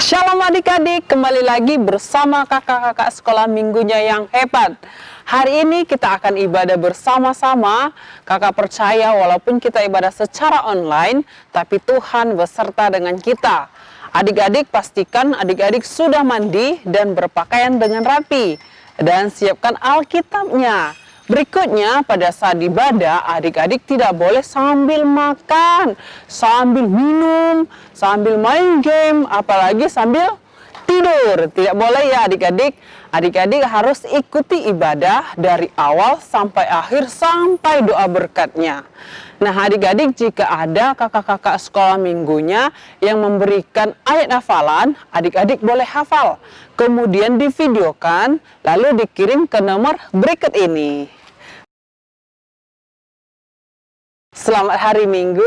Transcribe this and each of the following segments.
Shalom adik-adik, kembali lagi bersama kakak-kakak sekolah minggunya yang hebat. Hari ini kita akan ibadah bersama-sama. Kakak percaya walaupun kita ibadah secara online, tapi Tuhan beserta dengan kita. Adik-adik pastikan adik-adik sudah mandi dan berpakaian dengan rapi. Dan siapkan Alkitabnya. Berikutnya, pada saat ibadah, adik-adik tidak boleh sambil makan, sambil minum, sambil main game, apalagi sambil tidur. Tidak boleh ya adik-adik. Adik-adik harus ikuti ibadah dari awal sampai akhir, sampai doa berkatnya. Nah adik-adik, jika ada kakak-kakak sekolah minggunya yang memberikan ayat hafalan, adik-adik boleh hafal. Kemudian divideokan, lalu dikirim ke nomor berikut ini. Selamat hari Minggu,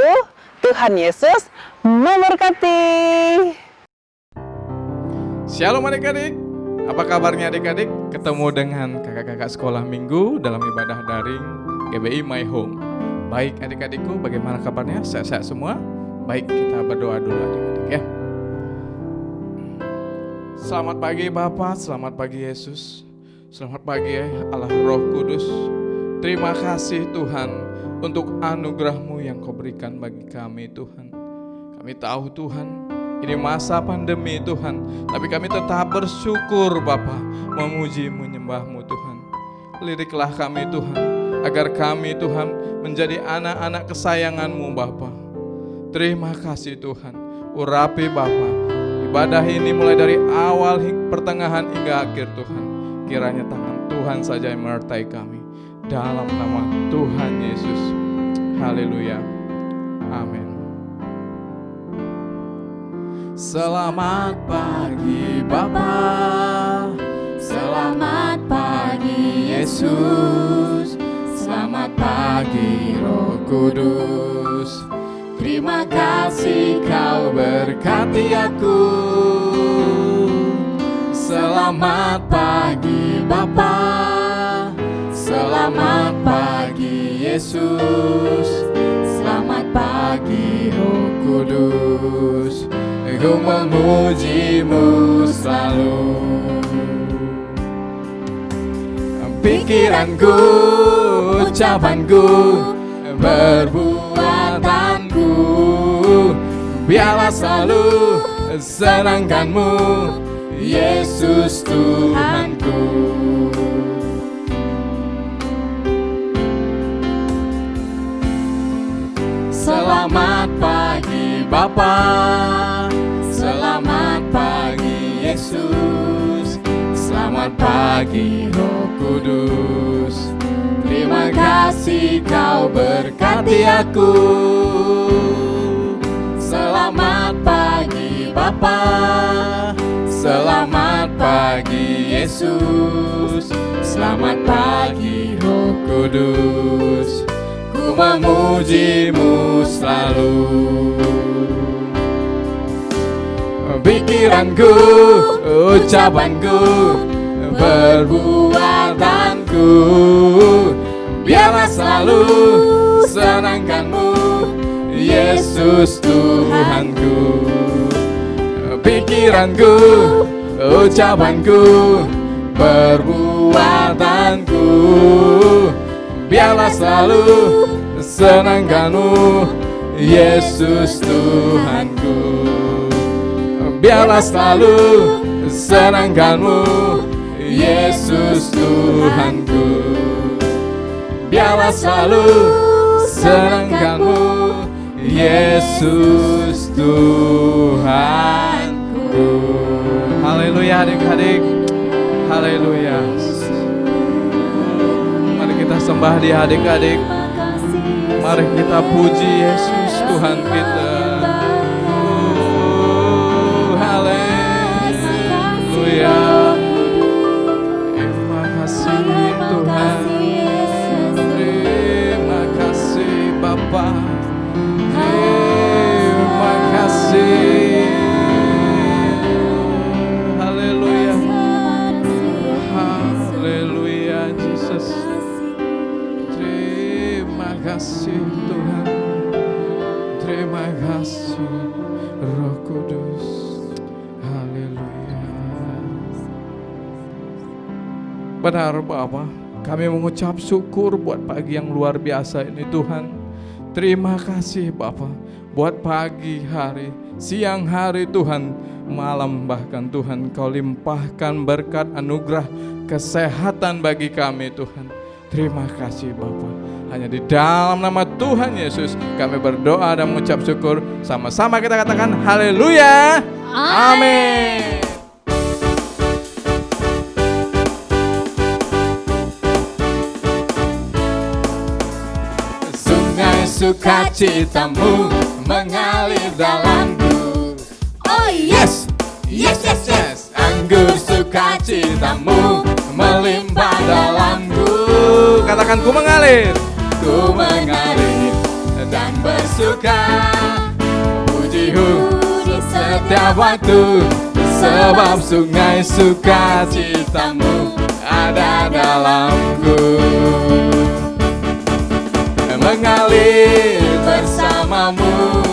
Tuhan Yesus memberkati. Shalom adik-adik, apa kabarnya adik-adik? Ketemu dengan kakak-kakak sekolah minggu dalam ibadah daring GBI My Home. Baik adik-adikku, bagaimana kabarnya? Sehat-sehat semua? Baik, kita berdoa dulu adik-adik ya. Selamat pagi Bapa, selamat pagi Yesus, selamat pagi Allah Roh Kudus. Terima kasih Tuhan untuk anugerah-Mu yang Kau berikan bagi kami Tuhan. Kami tahu Tuhan, ini masa pandemi Tuhan, tapi kami tetap bersyukur Bapa, memuji menyembah-Mu Tuhan. Liriklah kami Tuhan, agar kami Tuhan menjadi anak-anak kesayangan-Mu Bapa. Terima kasih Tuhan, urapi Bapa ibadah ini mulai dari awal pertengahan hingga akhir Tuhan. Kiranya tangan Tuhan saja yang menyertai kami. Dalam nama Tuhan Yesus. Haleluya. Amin. Selamat pagi Bapa, selamat pagi Yesus, selamat pagi Roh Kudus. Terima kasih Kau berkati aku. Selamat pagi Bapa, selamat pagi Yesus, selamat pagi Roh Kudus. Ku memuji-Mu selalu. Pikiranku, ucapanku, perbuatanku, biarlah selalu senangkan-Mu, Yesus Tuhanku. Selamat pagi Bapa, selamat pagi Yesus, selamat pagi Roh Kudus. Terima kasih Kau berkati aku. Selamat pagi Bapa, selamat pagi Yesus, selamat pagi Roh Kudus. Ku memuji-Mu selalu. Pikiranku, ucapanku, perbuatanku, biarlah selalu senangkan-Mu, Yesus Tuhanku. Pikiranku, ucapanku, perbuatanku, biarlah selalu senangkan-Mu, Yesus Tuhanku. Biarlah selalu senangkan-Mu, Yesus Tuhanku. Biarlah selalu senangkan-Mu, Yesus Tuhanku. Haleluya adik-adik, haleluya. Mari kita sembah Dia adik-adik. Mari kita puji Yesus Tuhan kita. Haleluya. Terima kasih Tuhan. Terima kasih Bapa. Terima kasih. Haleluya. Haleluya Jesus. Terima kasih Tuhan. Terima kasih. Benar Bapa, kami mengucap syukur buat pagi yang luar biasa ini Tuhan. Terima kasih Bapa, buat pagi hari, siang hari Tuhan, malam bahkan Tuhan Kau limpahkan berkat anugerah kesehatan bagi kami Tuhan. Terima kasih Bapa. Hanya di dalam nama Tuhan Yesus kami berdoa dan mengucap syukur. Sama-sama kita katakan haleluya. Amin. Sukacitamu mengalir dalamku. Oh yes, yes, yes, yes. Anggur sukacitamu melimpah dalamku. Katakan ku mengalir dan bersuka. Pujiku Di setiap waktu, sebab sungai sukacitamu ada dalamku. Mengalir bersamamu,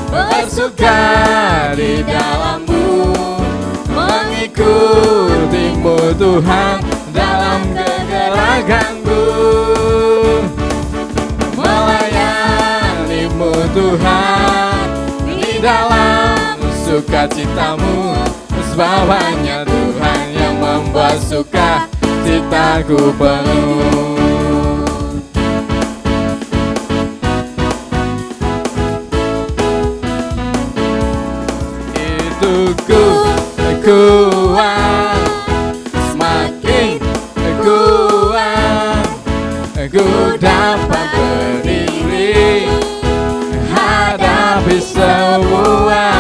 bersuka di dalammu, mengikutimu Tuhan dalam kegerakanku, melayanimu Tuhan di dalam sukacitamu, sebab hanya Tuhan yang membuat sukacitaku penuh. Kuat, semakin kuat, ku dapat berdiri hadapi semua.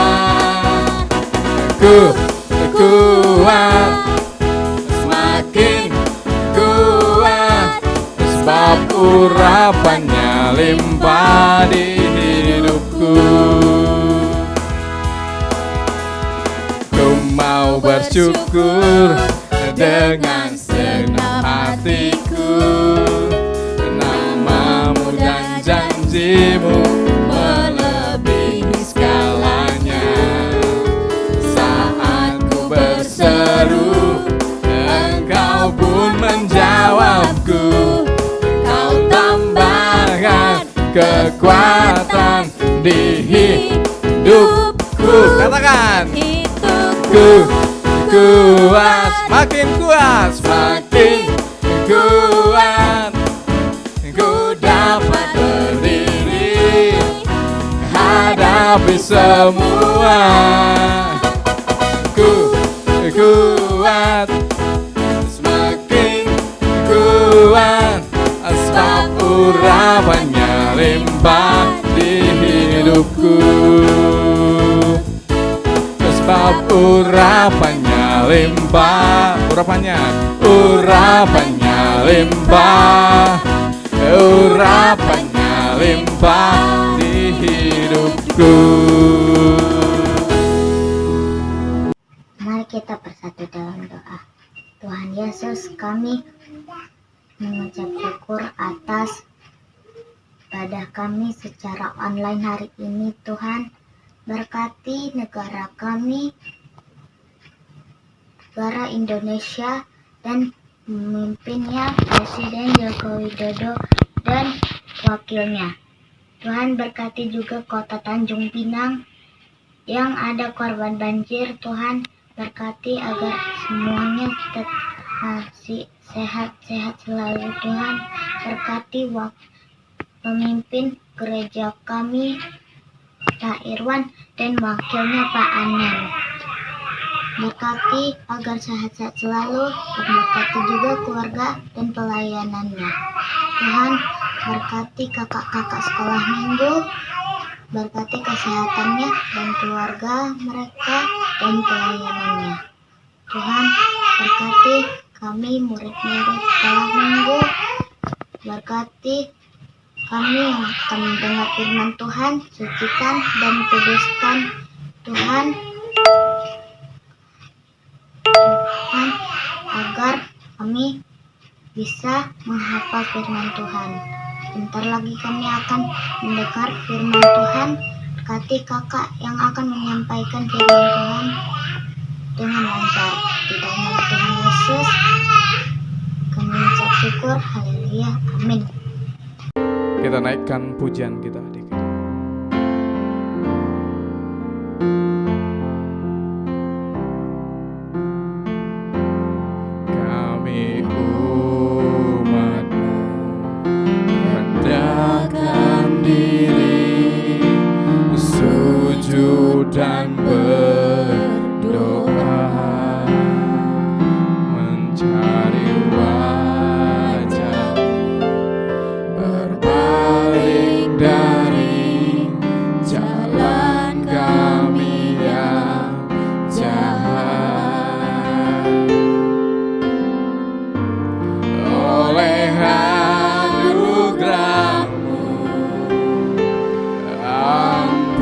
Kuat, semakin kuat, sebab urapannya limpah di hidupku. Mau bersyukur dengan segenap hatiku, namamu dan janjimu melebihi segalanya. Saat ku berseru, Engkau pun menjawabku. Kau tambahkan kekuatan di hidupku. Katakan kuat, semakin kuat, semakin kuat, ku dapat berdiri hadapi semua. Kuat, semakin kuat, sebab urapannya limpah di hidupku. Sebab urapannya limpah, urapannya limpah, urapannya limpah di hidupku. Mari kita bersatu dalam doa. Tuhan Yesus, kami mengucap syukur atas ibadah kami secara online hari ini. Tuhan, berkati negara kami, negara Indonesia, dan pemimpinnya Presiden Joko Widodo dan wakilnya. Tuhan, berkati juga kota Tanjung Pinang yang ada korban banjir. Tuhan, berkati agar semuanya tetap sehat-sehat selalu. Tuhan, berkati pemimpin gereja kami, Pak Irwan, dan wakilnya Pak Anan. Berkati agar sehat-sehat selalu, dan berkati juga keluarga dan pelayanannya. Tuhan, berkati kakak-kakak sekolah minggu, berkati kesehatannya dan keluarga mereka dan pelayanannya. Tuhan, berkati kami murid-murid sekolah minggu, berkati kami yang akan mendengar firman Tuhan, sucikan dan kuduskan Tuhan, agar kami bisa menghafal firman Tuhan. Bentar lagi kami akan mendengar firman Tuhan. Berkati kakak yang akan menyampaikan firman Tuhan dengan lancar. Di dalam nama Tuhan Yesus, syukur. Haleluya. Amin. Kita naikkan pujian kita adik. Kami umat-Mu rendahkan diri, sujud dan berdoa, mencari wajah-Mu, berbalik dari jalan kami yang jahat. Oleh anugerah-Mu ampunilah,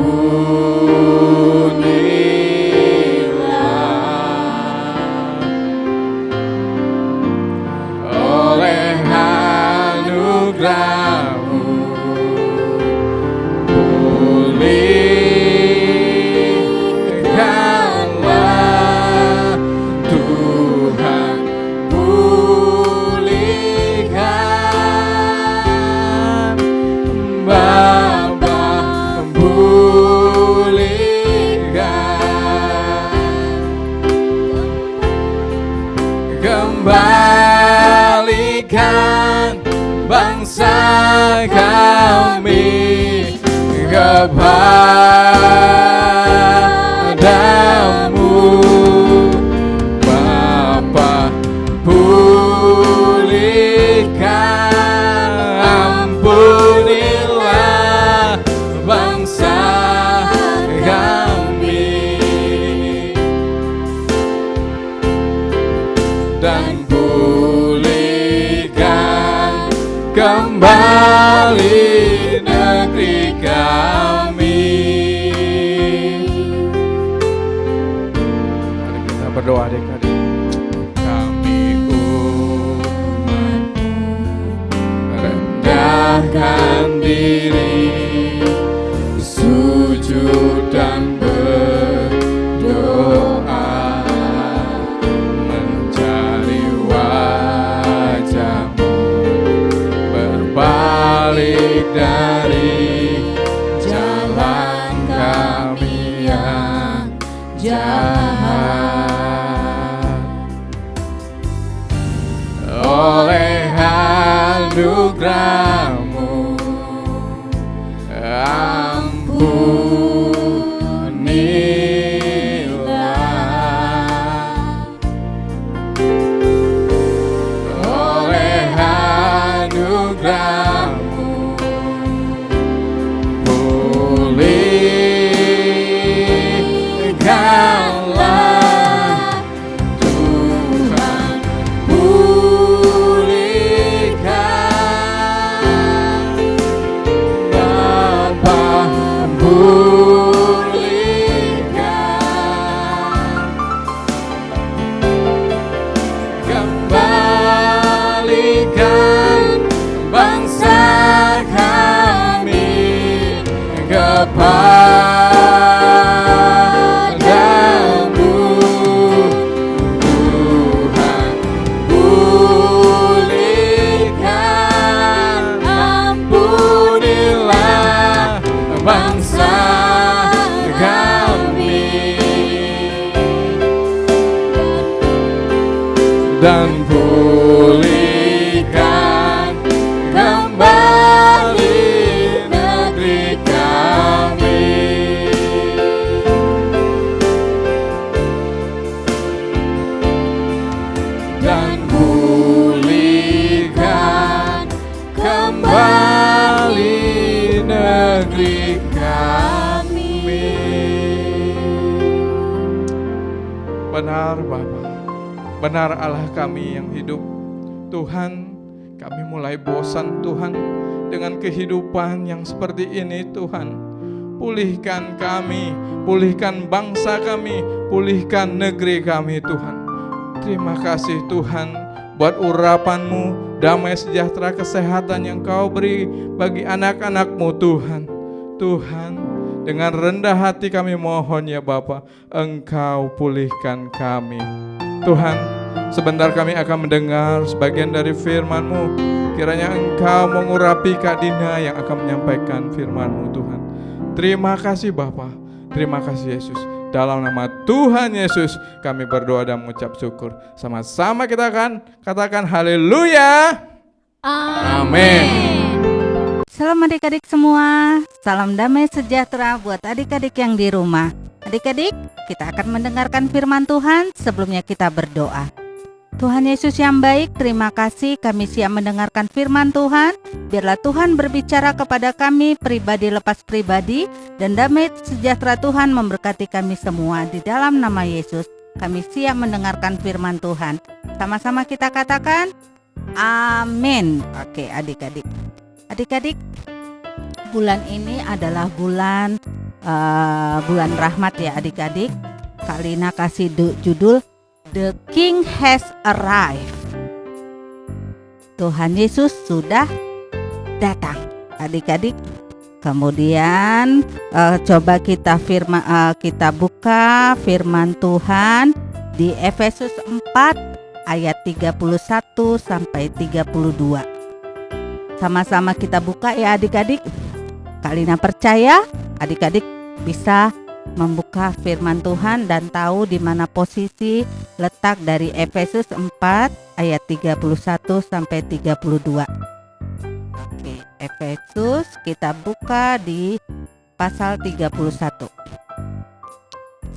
oleh anugerah-Mu pulihkanlah Tuhan, pulihkan Bapa, pulihkan, kembalikan bangsa kami kepadamu, Bapa, pulihkan, ampunilah bangsa kami, dan pulihkan kembali negeri kami. Mari kita berdoa adik-adik. Kami umat-Mu rendahkan diri, sujud dan berdoa, mencari wajah-Mu, berbalik dari jalan kami yang jahat. Oleh anugerah-Mu ampunilah, oleh anugerah-Mu pulihkanlah Tuhan, pulihkan Bapa, pulihkan, kembalikan bangsa kami kepadamu, Tuhan, pulihkan, ampunilah bangsa kami, dan pulihkan kembali negeri kami, dan pulihkan kembali negeri kami. Benar Bapa, benar Allah kami yang hidup. Tuhan, kami mulai bosan Tuhan dengan kehidupan yang seperti ini Tuhan. Pulihkan kami, pulihkan bangsa kami, pulihkan negeri kami Tuhan. Terima kasih Tuhan buat urapan-Mu, damai sejahtera, kesehatan yang Kau beri bagi anak-anak-Mu Tuhan. Tuhan, dengan rendah hati kami mohon ya Bapa, Engkau pulihkan kami. Tuhan, Sebentar kami akan mendengar sebagian dari firman-Mu. Kiranya Engkau mengurapi Kak Dina yang akan menyampaikan firman-Mu Tuhan. Terima kasih Bapa, terima kasih Yesus. Dalam nama Tuhan Yesus kami berdoa dan mengucap syukur. Sama-sama kita akan katakan haleluya. Amin. Salam adik-adik semua, salam damai sejahtera buat adik-adik yang di rumah. Adik-adik, kita akan mendengarkan firman Tuhan sebelumnya kita berdoa. Tuhan Yesus yang baik, terima kasih kami siap mendengarkan firman Tuhan. Biarlah Tuhan berbicara kepada kami pribadi lepas pribadi, dan damai sejahtera Tuhan memberkati kami semua. Di dalam nama Yesus, kami siap mendengarkan firman Tuhan. Sama-sama kita katakan, amin. Oke adik-adik. Adik-adik, bulan ini adalah bulan rahmat ya adik-adik. Kak Lina kasih judul The King Has Arrived. Tuhan Yesus sudah datang, adik-adik. Kemudian coba kita buka firman Tuhan di Efesus 4 ayat 31 sampai 32. Sama-sama kita buka ya adik-adik. Kak Lina percaya adik-adik bisa membuka firman Tuhan dan tahu di mana posisi letak dari Efesus 4 ayat 31 sampai 32. Oke, Efesus kita buka di pasal 31.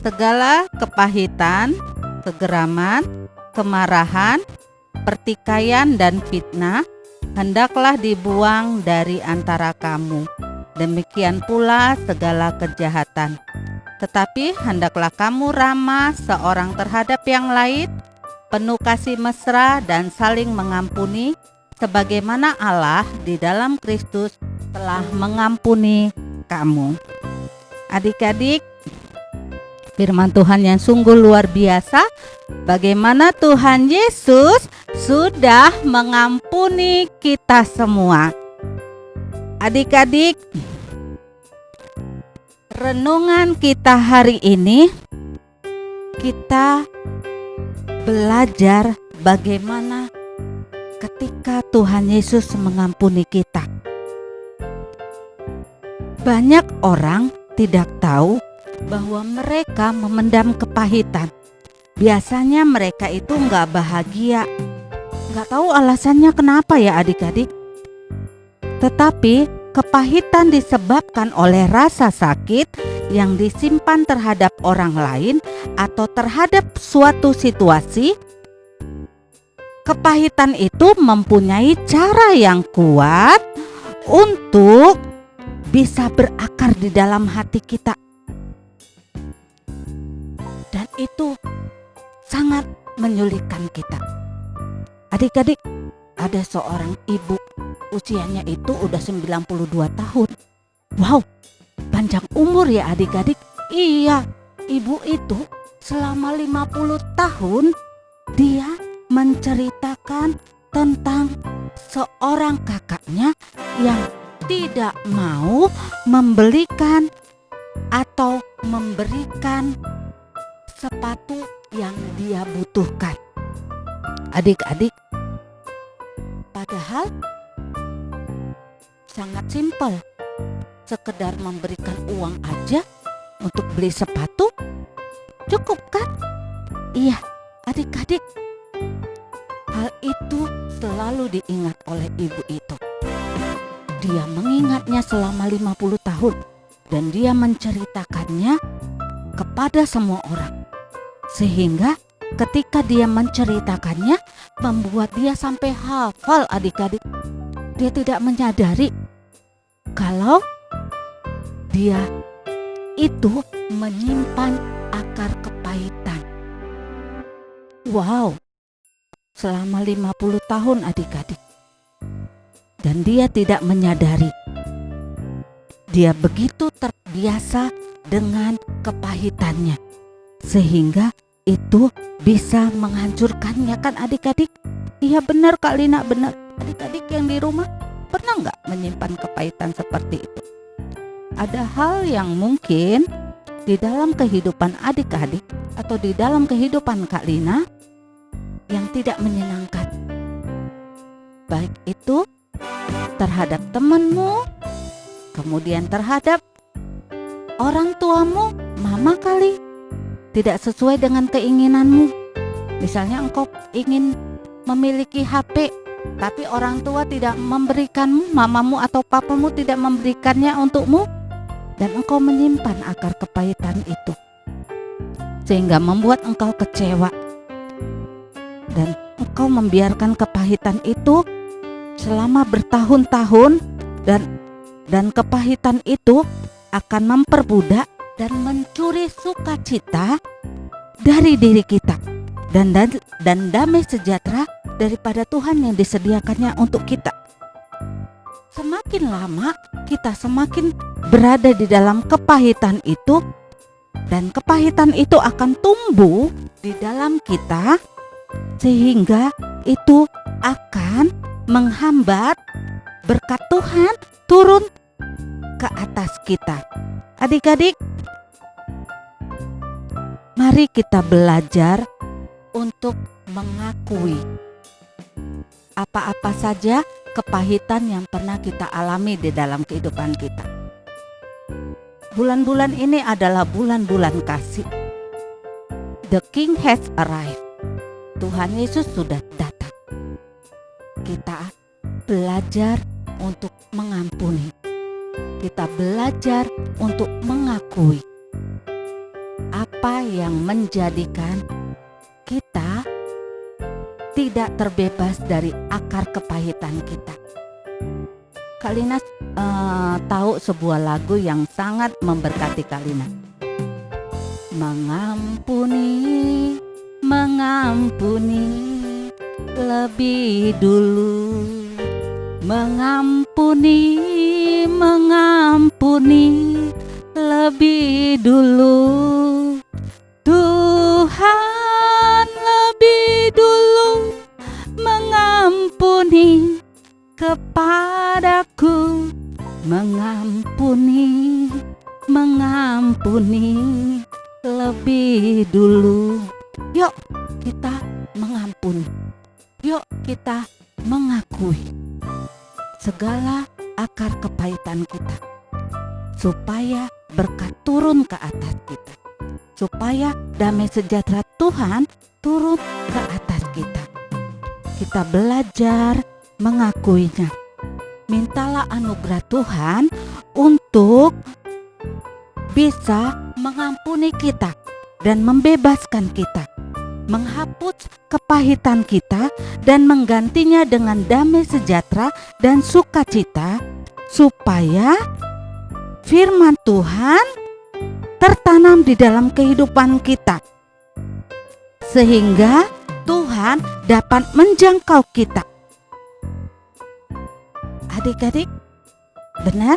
Segala kepahitan, kegeraman, kemarahan, pertikaian dan fitnah hendaklah dibuang dari antara kamu. Demikian pula segala kejahatan. Tetapi hendaklah kamu ramah seorang terhadap yang lain, penuh kasih mesra dan saling mengampuni, sebagaimana Allah di dalam Kristus telah mengampuni kamu. Adik-adik, firman Tuhan yang sungguh luar biasa, bagaimana Tuhan Yesus sudah mengampuni kita semua. Adik-adik, renungan kita hari ini, kita belajar bagaimana ketika Tuhan Yesus mengampuni kita. Banyak orang tidak tahu bahwa mereka memendam kepahitan. Biasanya mereka itu nggak bahagia. Nggak tahu alasannya kenapa ya adik-adik. Tetapi kepahitan disebabkan oleh rasa sakit yang disimpan terhadap orang lain atau terhadap suatu situasi. Kepahitan itu mempunyai cara yang kuat untuk bisa berakar di dalam hati kita. Dan itu sangat menyulitkan kita. Adik-adik, ada seorang ibu, usianya itu udah 92 tahun. Wow, panjang umur ya adik-adik. Iya, ibu itu selama 50 tahun dia menceritakan tentang seorang kakaknya yang tidak mau membelikan atau memberikan sepatu yang dia butuhkan. Adik-adik, padahal sangat simpel, sekedar memberikan uang aja untuk beli sepatu, cukup kan? Iya, adik-adik, hal itu selalu diingat oleh ibu itu. Dia mengingatnya selama 50 tahun dan dia menceritakannya kepada semua orang. Sehingga ketika dia menceritakannya membuat dia sampai hafal adik-adik. Dia tidak menyadari kalau dia itu menyimpan akar kepahitan. Wow, selama 50 tahun adik-adik. Dan dia tidak menyadari. Dia begitu terbiasa dengan kepahitannya. Sehingga itu bisa menghancurkannya kan adik-adik? Iya benar Kak Lina, benar. Adik-adik yang di rumah pernah nggak menyimpan kepahitan seperti itu? Ada hal yang mungkin di dalam kehidupan adik-adik atau di dalam kehidupan Kak Lina yang tidak menyenangkan. Baik itu terhadap temanmu, kemudian terhadap orang tuamu, mama kali, tidak sesuai dengan keinginanmu. Misalnya engkau ingin memiliki HP, tapi orang tua tidak memberikanmu, mamamu atau papamu tidak memberikannya untukmu, dan engkau menyimpan akar kepahitan itu, sehingga membuat engkau kecewa, dan engkau membiarkan kepahitan itu selama bertahun-tahun, dan kepahitan itu akan memperbudak dan mencuri sukacita dari diri kita dan damai sejahtera daripada Tuhan yang disediakannya untuk kita. Semakin lama kita semakin berada di dalam kepahitan itu, dan kepahitan itu akan tumbuh di dalam kita, sehingga itu akan menghambat berkat Tuhan turun ke atas kita. Adik-adik, mari kita belajar untuk mengakui apa-apa saja kepahitan yang pernah kita alami di dalam kehidupan kita. Bulan-bulan ini adalah bulan-bulan kasih. The King has arrived. Tuhan Yesus sudah datang. Kita belajar untuk mengampuni. Kita belajar untuk mengakui apa yang menjadikan kita tidak terbebas dari akar kepahitan kita. Kalina tahu sebuah lagu yang sangat memberkati Kalina. Mengampuni, mengampuni lebih dulu, mengampuni, mengampuni lebih dulu. Tuhan lebih dulu mengampuni kepadaku, mengampuni, mengampuni lebih dulu. Yuk kita mengampuni. Yuk kita mengakui segala akar kepahitan kita, supaya berkat turun ke atas kita, supaya damai sejahtera Tuhan turun ke atas kita. Kita belajar mengakuinya. Mintalah anugerah Tuhan untuk bisa mengampuni kita dan membebaskan kita, menghapus kepahitan kita dan menggantinya dengan damai sejahtera dan sukacita, supaya firman Tuhan tertanam di dalam kehidupan kita, sehingga Tuhan dapat menjangkau kita. Adik-adik, benar?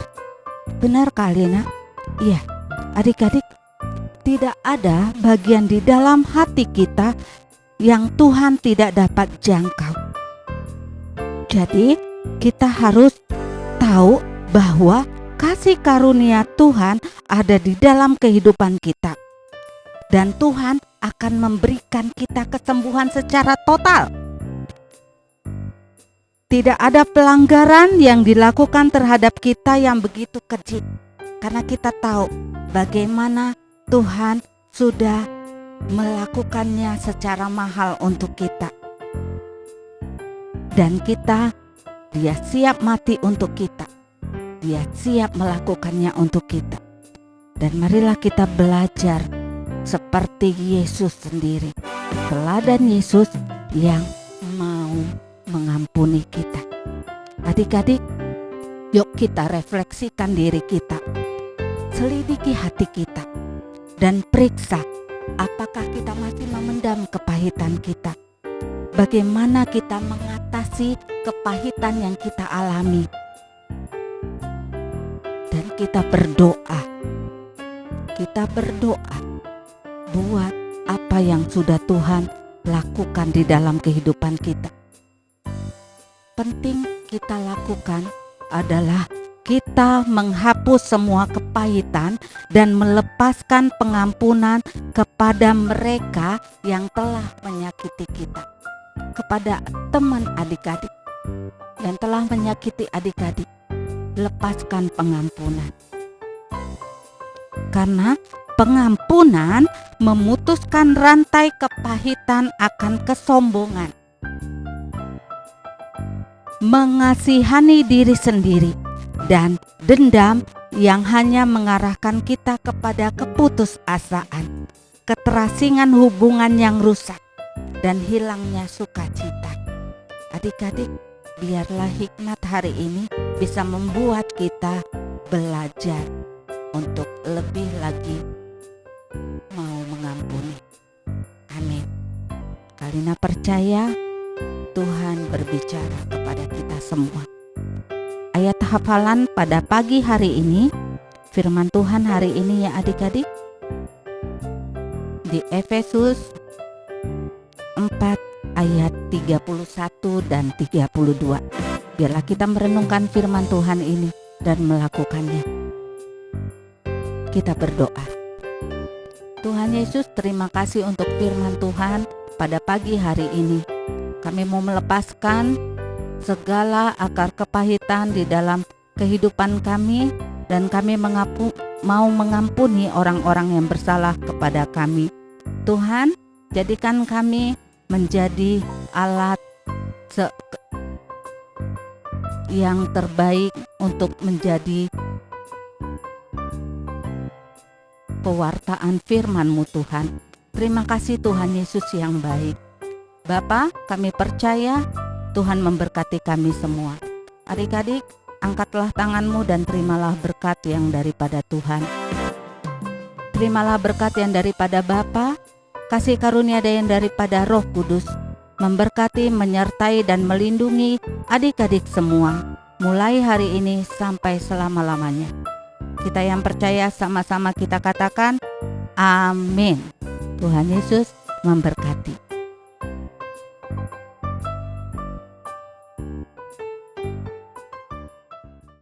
Benar Kalina? Iya, adik-adik, tidak ada bagian di dalam hati kita yang Tuhan tidak dapat jangkau. Jadi kita harus tahu bahwa kasih karunia Tuhan ada di dalam kehidupan kita, dan Tuhan akan memberikan kita kesembuhan secara total. Tidak ada pelanggaran yang dilakukan terhadap kita yang begitu keji, karena kita tahu bagaimana Tuhan sudah melakukannya secara mahal untuk kita. Dan Dia siap mati untuk kita. Dia siap melakukannya untuk kita. Dan marilah kita belajar seperti Yesus sendiri, teladan Yesus yang mau mengampuni kita. Adik-adik, yuk kita refleksikan diri kita, selidiki hati kita, dan periksa apakah kita masih memendam kepahitan kita. Bagaimana kita mengatasi kepahitan yang kita alami. Dan kita berdoa buat apa yang sudah Tuhan lakukan di dalam kehidupan kita. Penting kita lakukan adalah kita menghapus semua kepahitan dan melepaskan pengampunan kepada mereka yang telah menyakiti kita. kepada teman adik-adik yang telah menyakiti adik-adik. Lepaskan pengampunan. Karena pengampunan memutuskan rantai kepahitan akan kesombongan. Mengasihani diri sendiri dan dendam yang hanya mengarahkan kita kepada keputusasaan, keterasingan hubungan yang rusak, dan hilangnya sukacita. Adik-adik, biarlah hikmat hari ini bisa membuat kita belajar untuk lebih lagi mau mengampuni. Amin. Kalina percaya Tuhan berbicara kepada kita semua. Ayat hafalan pada pagi hari ini, firman Tuhan hari ini ya adik-adik, di Efesus 4 ayat 31 dan 32. Biarlah kita merenungkan firman Tuhan ini dan melakukannya. Kita berdoa. Tuhan Yesus, terima kasih untuk firman Tuhan pada pagi hari ini. Kami mau melepaskan segala akar kepahitan di dalam kehidupan kami, dan kami mau mengampuni orang-orang yang bersalah kepada kami. Tuhan, jadikan kami menjadi alat yang terbaik untuk menjadi pewartaan firman-Mu Tuhan. Terima kasih Tuhan Yesus yang baik. Bapa, kami percaya Tuhan memberkati kami semua. Adik-adik, angkatlah tanganmu dan terimalah berkat yang daripada Tuhan. Terimalah berkat yang daripada Bapa, kasih karunia yang daripada Roh Kudus, memberkati, menyertai, dan melindungi adik-adik semua, mulai hari ini sampai selama-lamanya. Kita yang percaya sama-sama kita katakan, amin. Tuhan Yesus memberkati.